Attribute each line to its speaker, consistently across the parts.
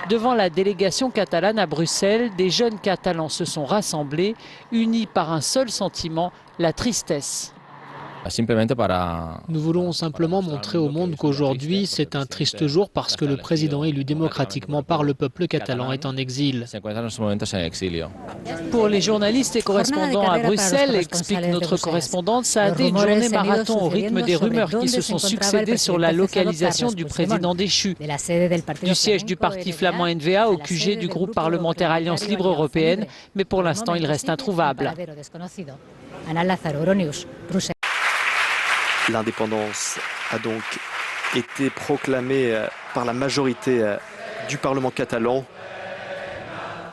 Speaker 1: Devant la délégation catalane à Bruxelles, des jeunes Catalans se sont rassemblés, unis par un seul sentiment, la tristesse.
Speaker 2: Nous voulons simplement montrer au monde qu'aujourd'hui, c'est un triste jour parce que le président élu démocratiquement par le peuple catalan est en exil.
Speaker 1: Pour les journalistes et correspondants à Bruxelles, explique notre correspondante, ça a été une journée marathon au rythme des rumeurs qui se sont succédées sur la localisation du président déchu. Du siège du parti flamand NVA au QG du groupe parlementaire Alliance Libre Européenne, mais pour l'instant il reste introuvable.
Speaker 3: L'indépendance a donc été proclamée par la majorité du Parlement catalan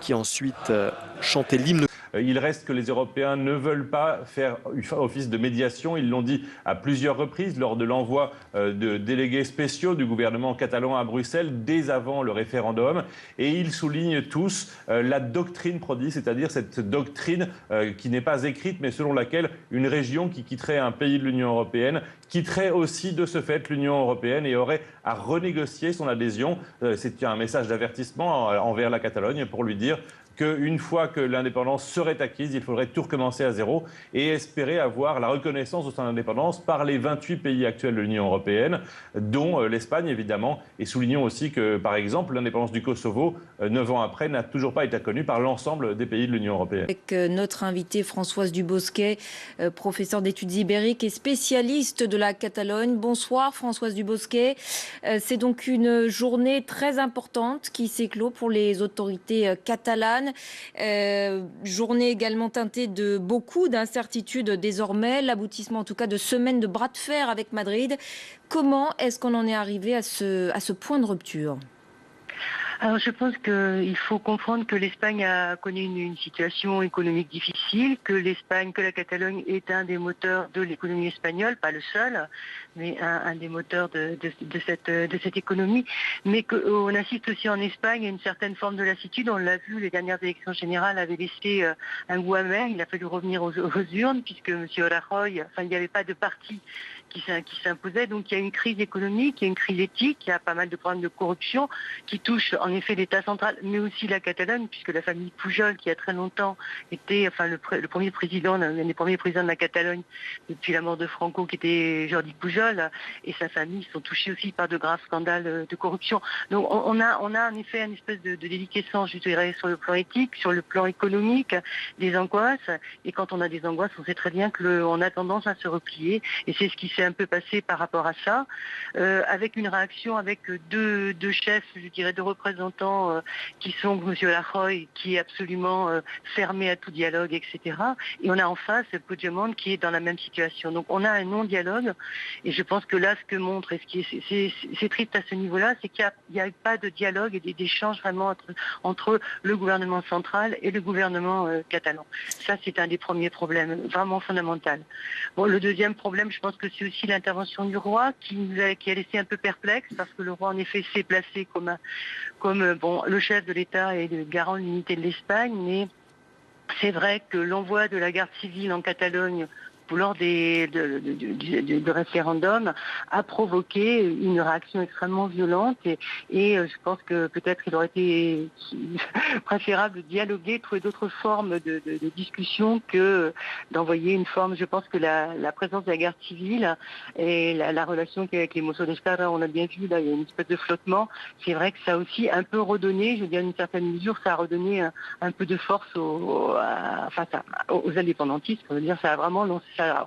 Speaker 3: qui ensuite chantait l'hymne.
Speaker 4: Il reste que les Européens ne veulent pas faire office de médiation. Ils l'ont dit à plusieurs reprises lors de l'envoi de délégués spéciaux du gouvernement catalan à Bruxelles dès avant le référendum. Et ils soulignent tous la doctrine Prodi, c'est-à-dire cette doctrine qui n'est pas écrite, mais selon laquelle une région qui quitterait un pays de l'Union européenne quitterait aussi de ce fait l'Union européenne et aurait à renégocier son adhésion. C'est un message d'avertissement envers la Catalogne pour lui dire qu'une fois que l'indépendance serait acquise, il faudrait tout recommencer à zéro et espérer avoir la reconnaissance de son indépendance par les 28 pays actuels de l'Union européenne, dont l'Espagne évidemment. Et soulignons aussi que, par exemple, l'indépendance du Kosovo, 9 ans après, n'a toujours pas été reconnue par l'ensemble des pays de l'Union européenne.
Speaker 5: Avec notre invitée Françoise Dubosquet, professeure d'études ibériques et spécialiste de la Catalogne. Bonsoir Françoise Dubosquet. C'est donc une journée très importante qui s'éclot pour les autorités catalanes. Journée également teintée de beaucoup d'incertitudes désormais, l'aboutissement en tout cas de semaines de bras de fer avec Madrid. Comment est-ce qu'on en est arrivé à ce point de rupture ?
Speaker 6: Alors je pense qu'il faut comprendre que l'Espagne a connu une situation économique difficile, que la Catalogne est un des moteurs de l'économie espagnole, pas le seul, mais un des moteurs de cette économie, mais qu'on assiste aussi en Espagne à une certaine forme de lassitude. On l'a vu, les dernières élections générales avaient laissé un goût amer. Il a fallu revenir aux urnes puisque M. Rajoy, il n'y avait pas de parti qui s'imposait. Donc il y a une crise économique, il y a une crise éthique, il y a pas mal de problèmes de corruption qui touchent en effet l'État central, mais aussi la Catalogne, puisque la famille Pujol, qui a très longtemps été le premier président, l'un des premiers présidents de la Catalogne depuis la mort de Franco, qui était Jordi Pujol, et sa famille sont touchés aussi par de graves scandales de corruption. Donc on a en effet une espèce de déliquescence, je dirais, sur le plan éthique, sur le plan économique, des angoisses. Et quand on a des angoisses, on sait très bien qu'on a tendance à se replier, et c'est ce qui s'est un peu passé par rapport à ça, avec une réaction avec deux chefs, je dirais, deux représentants qui sont M. Rajoy, qui est absolument fermé à tout dialogue, etc. Et on a en face Puigdemont qui est dans la même situation. Donc on a un non-dialogue, et je pense que là, ce que montre, et ce qui c'est triste à ce niveau-là, c'est qu'il n'y a pas de dialogue et d'échange vraiment entre le gouvernement central et le gouvernement catalan. Ça, c'est un des premiers problèmes vraiment fondamental. Bon, le deuxième problème, je pense que c'est aussi l'intervention du roi qui a laissé un peu perplexe, parce que le roi en effet s'est placé comme le chef de l'État et le garant de l'unité de l'Espagne, mais c'est vrai que l'envoi de la garde civile en Catalogne lors du référendum a provoqué une réaction extrêmement violente et je pense que peut-être il aurait été préférable de dialoguer, trouver d'autres formes de discussion que d'envoyer une forme. Je pense que la présence de la garde civile et la relation avec les Mossos d'Esquadra, on a bien vu, là il y a une espèce de flottement. C'est vrai que ça a aussi un peu redonné, je veux dire d'une certaine mesure, ça a redonné un peu de force aux indépendantistes. Je veux dire, ça a vraiment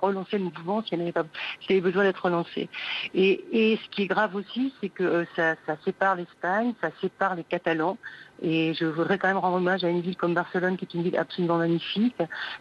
Speaker 6: relancé le mouvement s'il avait besoin d'être relancé. Et ce qui est grave aussi, c'est que ça sépare l'Espagne, ça sépare les Catalans. Et je voudrais quand même rendre hommage à une ville comme Barcelone, qui est une ville absolument magnifique,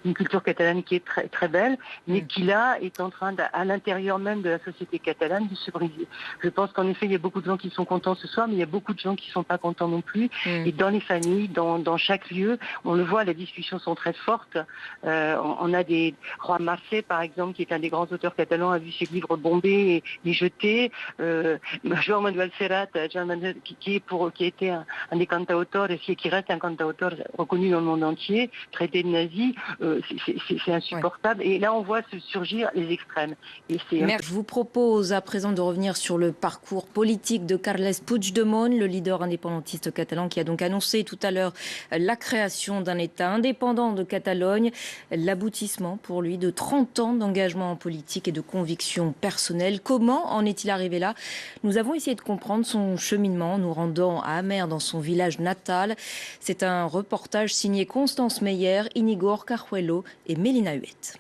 Speaker 6: une culture catalane qui est très, très belle, mais qui là est en train, à l'intérieur même de la société catalane, de se briser. Je pense qu'en effet, il y a beaucoup de gens qui sont contents ce soir, mais il y a beaucoup de gens qui ne sont pas contents non plus. Et dans les familles, dans chaque lieu, on le voit, les discussions sont très fortes. On a des Juan Marcé, par exemple, qui est un des grands auteurs catalans, a vu ses livres bombés et jetés. Joan Manuel Serrat, qui a été un des cantauteurs cantautor, et qui reste un cantautor reconnu dans le monde entier, traité de nazi, c'est insupportable. Ouais. Et là, on voit se surgir les extrêmes.
Speaker 5: Je vous propose à présent de revenir sur le parcours politique de Carles Puigdemont, le leader indépendantiste catalan qui a donc annoncé tout à l'heure la création d'un État indépendant de Catalogne, l'aboutissement pour lui de 30 ans d'engagement en politique et de conviction personnelle. Comment en est-il arrivé là? Nous avons essayé de comprendre son cheminement en nous rendant à Amer dans son village natal. C'est un reportage signé Constance Meyer, Inigo Orcajuelo et Mélina Huet.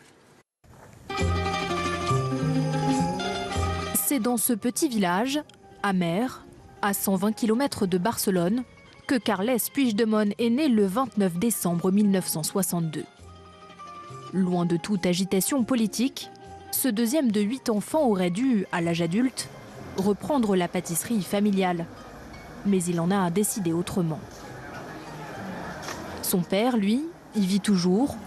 Speaker 7: C'est dans ce petit village, Amer, à 120 km de Barcelone, que Carles Puigdemont est né le 29 décembre 1962. Loin de toute agitation politique, ce deuxième de 8 enfants aurait dû, à l'âge adulte, reprendre la pâtisserie familiale. Mais il en a décidé autrement. Son père, lui, y vit toujours.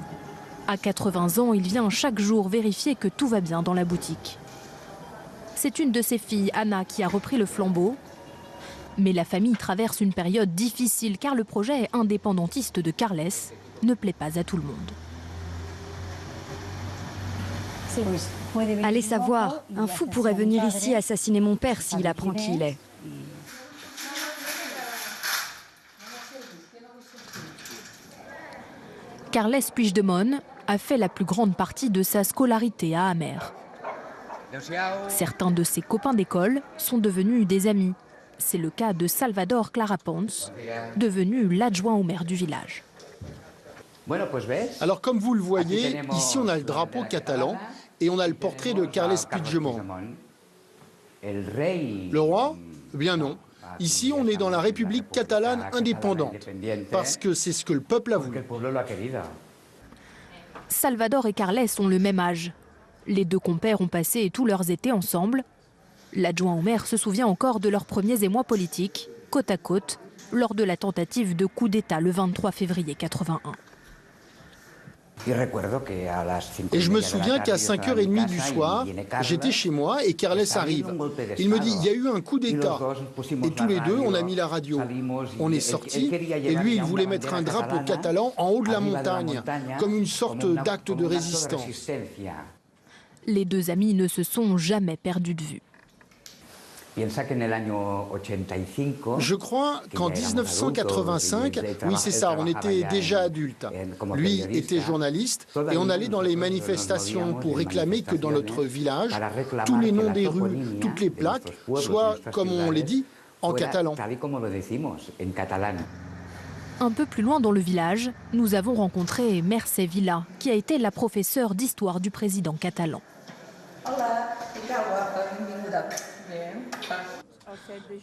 Speaker 7: À 80 ans, il vient chaque jour vérifier que tout va bien dans la boutique. C'est une de ses filles, Anna, qui a repris le flambeau. Mais la famille traverse une période difficile car le projet indépendantiste de Carles ne plaît pas à tout le monde.
Speaker 8: Allez savoir, un fou pourrait venir ici assassiner mon père s'il apprend qui il est.
Speaker 7: Carles Puigdemont a fait la plus grande partie de sa scolarité à Amer. Certains de ses copains d'école sont devenus des amis. C'est le cas de Salvador Clarapons, devenu l'adjoint au maire du village.
Speaker 9: Alors comme vous le voyez, ici on a le drapeau catalan et on a le portrait de Carles Puigdemont. Le roi? Eh bien non. Ici on est dans la République catalane indépendante, parce que c'est ce que le peuple a voulu.
Speaker 7: Salvador et Carles ont le même âge. Les deux compères ont passé tous leurs étés ensemble. L'adjoint au maire se souvient encore de leurs premiers émois politiques, côte à côte, lors de la tentative de coup d'État le 23 février 81.
Speaker 9: Et je me souviens qu'à 5h30 du soir, j'étais chez moi et Carles arrive. Il me dit, il y a eu un coup d'État. Et tous les deux, on a mis la radio. On est sortis et lui, il voulait mettre un drapeau catalan en haut de la montagne, comme une sorte d'acte de résistance.
Speaker 7: Les deux amis ne se sont jamais perdus de vue.
Speaker 9: Je crois qu'en 1985, oui c'est ça, on était déjà adultes. Lui était journaliste et on allait dans les manifestations pour réclamer que dans notre village, tous les noms des rues, toutes les plaques soient, comme on les dit, en catalan.
Speaker 7: Un peu plus loin dans le village, nous avons rencontré Mercè Vila, qui a été la professeure d'histoire du président catalan.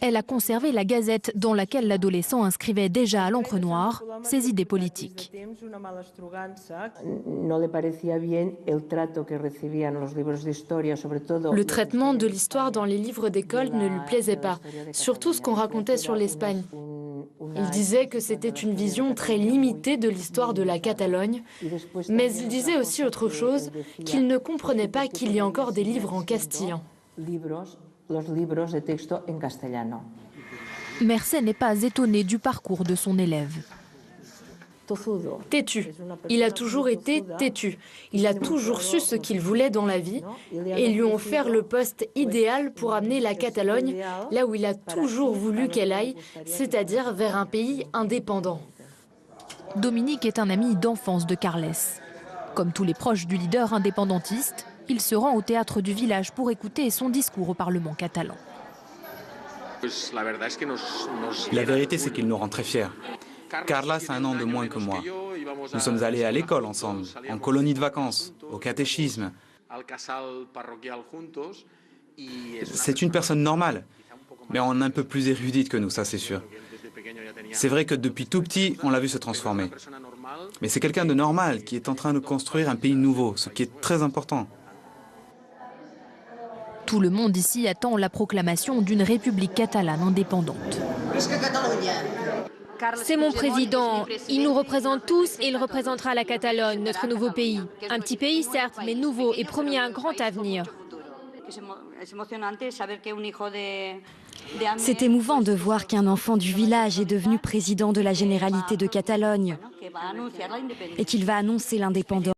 Speaker 7: Elle a conservé la gazette dans laquelle l'adolescent inscrivait déjà à l'encre noire ses idées politiques.
Speaker 10: Le traitement de l'histoire dans les livres d'école ne lui plaisait pas, surtout ce qu'on racontait sur l'Espagne. Il disait que c'était une vision très limitée de l'histoire de la Catalogne, mais il disait aussi autre chose, qu'il ne comprenait pas qu'il y ait encore des livres en castillan.
Speaker 7: Mercè n'est pas étonnée du parcours de son élève.
Speaker 10: Têtu. Il a toujours été têtu. Il a toujours su ce qu'il voulait dans la vie et lui ont offert le poste idéal pour amener la Catalogne là où il a toujours voulu qu'elle aille, c'est-à-dire vers un pays indépendant.
Speaker 7: Dominique est un ami d'enfance de Carles. Comme tous les proches du leader indépendantiste, il se rend au théâtre du village pour écouter son discours au Parlement catalan.
Speaker 11: La vérité, c'est qu'il nous rend très fiers. Carles a un an de moins que moi. Nous sommes allés à l'école ensemble, en colonie de vacances, au catéchisme. C'est une personne normale, mais on est un peu plus érudite que nous, ça c'est sûr. C'est vrai que depuis tout petit, on l'a vu se transformer. Mais c'est quelqu'un de normal qui est en train de construire un pays nouveau, ce qui est très important.
Speaker 7: Tout le monde ici attend la proclamation d'une république catalane indépendante.
Speaker 12: C'est mon président. Il nous représente tous et il représentera la Catalogne, notre nouveau pays. Un petit pays certes, mais nouveau et promis un grand avenir.
Speaker 8: C'est émouvant de voir qu'un enfant du village est devenu président de la Généralité de Catalogne et qu'il va annoncer l'indépendance.